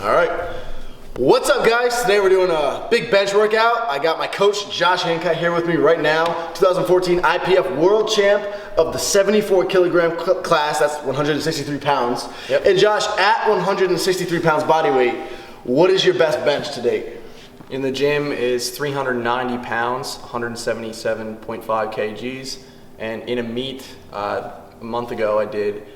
All right. What's up, guys? Today we're doing a big bench workout. I got my coach, Josh Hancott, here with me right now. 2014 IPF World Champ of the 74 kilogram class. That's 163 pounds. Yep. And Josh, at 163 pounds body weight, what is your best bench to date? In the gym is 390 pounds, 177.5 kgs. And in a meet, a month ago, I did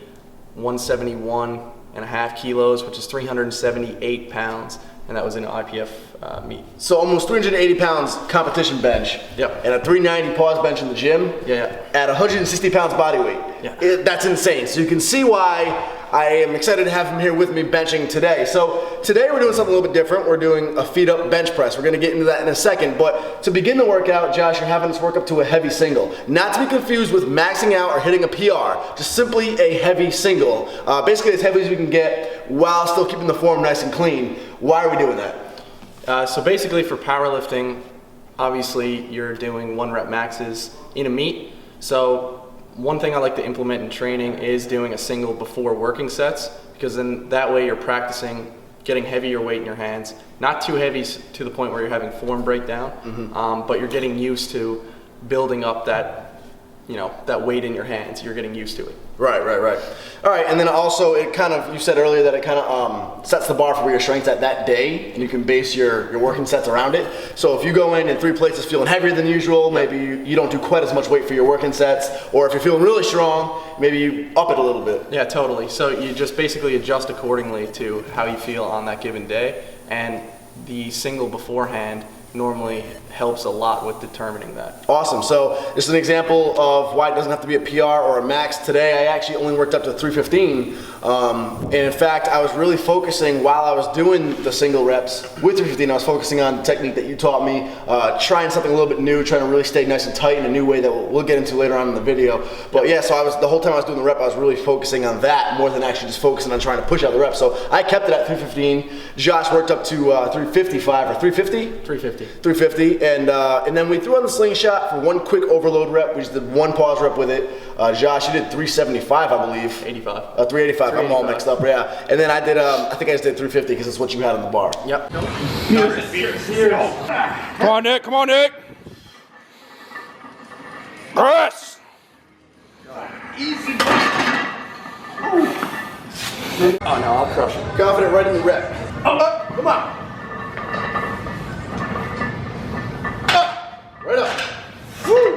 171.5 kilos, which is 378 pounds. And that was in an IPF meet. So almost 380 pounds competition bench. Yep. And a 390 pause bench in the gym. Yeah. At 160 pounds body weight. Yeah. That's insane. So you can see why I am excited to have him here with me benching today. So today we're doing something a little bit different. We're doing a feet up bench press. We're gonna get into that in a second. But to begin the workout, Josh, you're having us work up to a heavy single. Not to be confused with maxing out or hitting a PR. Just simply a heavy single. Basically as heavy as we can get while still keeping the form nice and clean. Why are we doing that? So basically for powerlifting, obviously you're doing 1 rep maxes in a meet. So one thing I like to implement in training is doing a single before working sets, because then that way you're practicing getting heavier weight in your hands. Not too heavy to the point where you're having form breakdown, but you're getting used to building up that, that weight in your hands. You're getting used to it. Right. All right, and then also it kind of, you said earlier that it kind of sets the bar for where your strength's at that day, and you can base your working sets around it. So if you go in 3 places feeling heavier than usual, maybe you don't do quite as much weight for your working sets, or if you're feeling really strong, maybe you up it a little bit. Yeah, totally. So you just basically adjust accordingly to how you feel on that given day, and the single beforehand normally helps a lot with determining that. Awesome. So this is an example of why it doesn't have to be a PR or a max. Today I actually only worked up to 315. And in fact, I was really focusing while I was doing the single reps with 315, I was focusing on the technique that you taught me, trying something a little bit new, trying to really stay nice and tight in a new way that we'll get into later on in the video. But yeah, so the whole time I was doing the rep, I was really focusing on that more than actually just focusing on trying to push out the reps. So I kept it at 315. Josh worked up to 355 or 350? 350. 350, and then we threw on the slingshot for 1 quick overload rep. We just did 1 pause rep with it. Josh, you did 375, I believe. 85. 385. I'm all mixed up, yeah. And then I did, I think I just did 350 because it's what you had on the bar. Yep. Come on, Nick. Come on, Nick. Press. Easy. Oh no, I'll crush it. Confident right in the rep. Up, come on. Right up. Woo.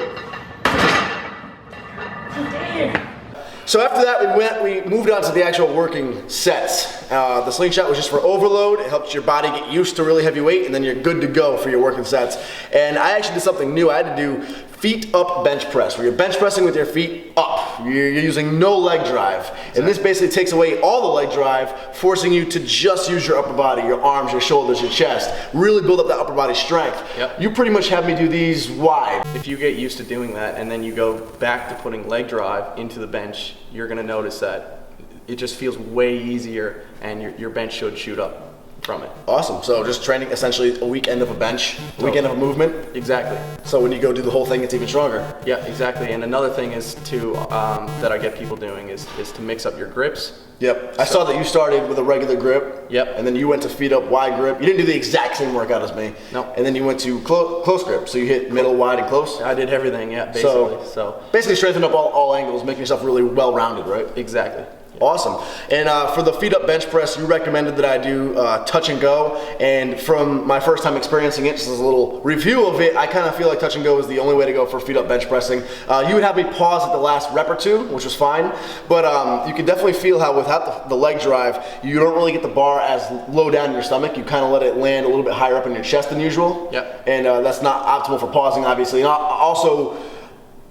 So after that, we moved on to the actual working sets. The slingshot was just for overload. It helps your body get used to really heavy weight, and then you're good to go for your working sets. And I actually did something new. I had to do feet up bench press, where you're bench pressing with your feet up. You're using no leg drive. And this basically takes away all the leg drive, forcing you to just use your upper body, your arms, your shoulders, your chest. Really build up that upper body strength. Yep. You pretty much have me do these wide. If you get used to doing that and then you go back to putting leg drive into the bench, you're gonna notice that it just feels way easier, and your bench should shoot up from it. Awesome. So just training essentially a weekend of a bench, a weekend of a movement. Exactly. So when you go do the whole thing, it's even stronger. Yeah, exactly. And another thing is to that I get people doing is to mix up your grips. Yep. I saw that you started with a regular grip. Yep. And then you went to feet up wide grip. You didn't do the exact same workout as me. No. And then you went to close grip. So you hit middle, wide, and close. I did everything, yeah, basically. So basically strengthen up all angles, making yourself really well-rounded, right? exactly. Awesome. And for the feet up bench press, you recommended that I do touch and go. And from my first time experiencing it, just as a little review of it, I kind of feel like touch and go is the only way to go for feet up bench pressing. You would have me pause at the last rep or two, which was fine. But you can definitely feel how without the leg drive, you don't really get the bar as low down in your stomach. You kind of let it land a little bit higher up in your chest than usual. Yep. And that's not optimal for pausing, obviously. And also,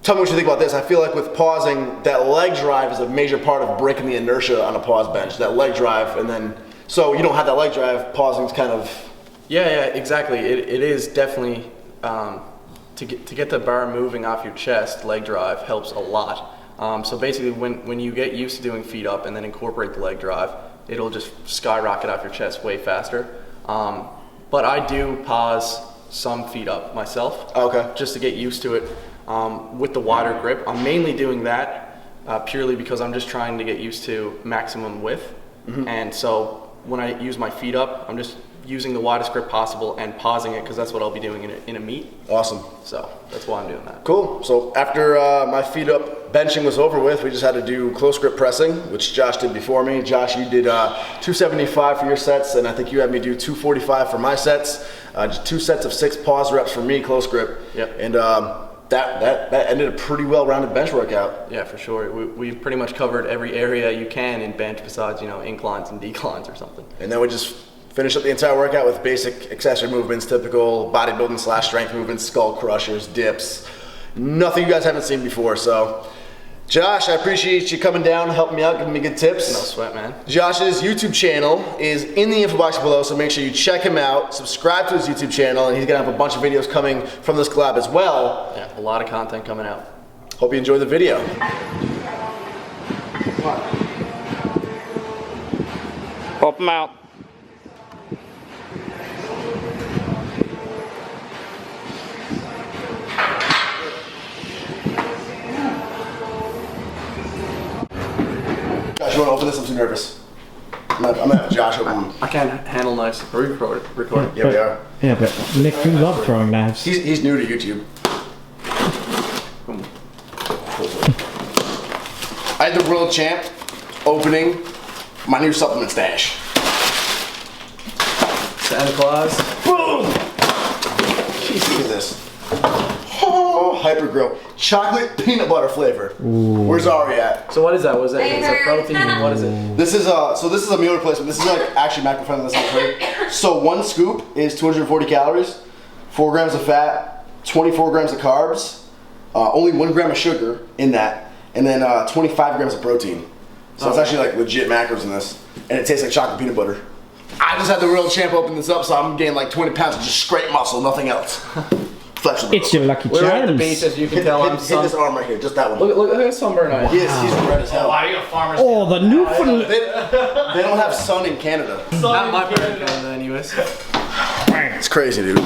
tell me what you think about this. I feel like with pausing, that leg drive is a major part of breaking the inertia on a pause bench. That leg drive, and then, so you don't have that leg drive, pausing's kind of... Yeah, exactly. It is definitely, to get the bar moving off your chest, leg drive helps a lot. So basically when you get used to doing feet up and then incorporate the leg drive, it'll just skyrocket off your chest way faster. But I do pause some feet up myself. Okay. Just to get used to it. With the wider grip, I'm mainly doing that purely because I'm just trying to get used to maximum width. And so when I use my feet up, I'm just using the widest grip possible and pausing it because that's what I'll be doing in a meet. Awesome. So that's why I'm doing that. Cool. So after my feet up benching was over with, we just had to do close grip pressing, which Josh did before me. Josh, you did 275 for your sets, and I think you had me do 245 for my sets. 2 sets of 6 pause reps for me, close grip. Yep. And that ended a pretty well-rounded bench workout. Yeah, for sure. We've pretty much covered every area you can in bench besides, inclines and declines or something. And then we just finish up the entire workout with basic accessory movements, typical bodybuilding / strength movements, skull crushers, dips. Nothing you guys haven't seen before. So, Josh, I appreciate you coming down, helping me out, giving me good tips. No sweat, man. Josh's YouTube channel is in the info box below, so make sure you check him out, subscribe to his YouTube channel, and he's gonna have a bunch of videos coming from this collab as well. Yeah, a lot of content coming out. Hope you enjoy the video. Help him out. Josh, you wanna open this? I'm too nervous. I'm gonna have Josh open. I can't handle knives. Are we recording? Yeah, we are. Yeah, but Nick, you love throwing knives. He's new to YouTube. I had the world champ opening my new supplement stash. Santa Claus. Boom! Jeez, look at this. Oh, Hyper Grill. Chocolate peanut butter flavor. Ooh. Where's Ari at? So what is that? Is it protein? What is it? This is this is a meal replacement. This is like actually macro friendly. So 1 scoop is 240 calories, 4 grams of fat, 24 grams of carbs, only 1 gram of sugar in that, and then 25 grams of protein. So it's actually like legit macros in this, and it tastes like chocolate peanut butter. I just had the world champ open this up, so I'm getting like 20 pounds of just straight muscle, nothing else. Flex with It's your lucky We're at the chance. beach, as you can tell. I'm hit this arm right here, just that one. Look at sunburn eye. He's red as hell. Why are you a farmer's Oh, the Newfoundland. They don't have sun in Canada. Not my parents, anyways. It's crazy, dude.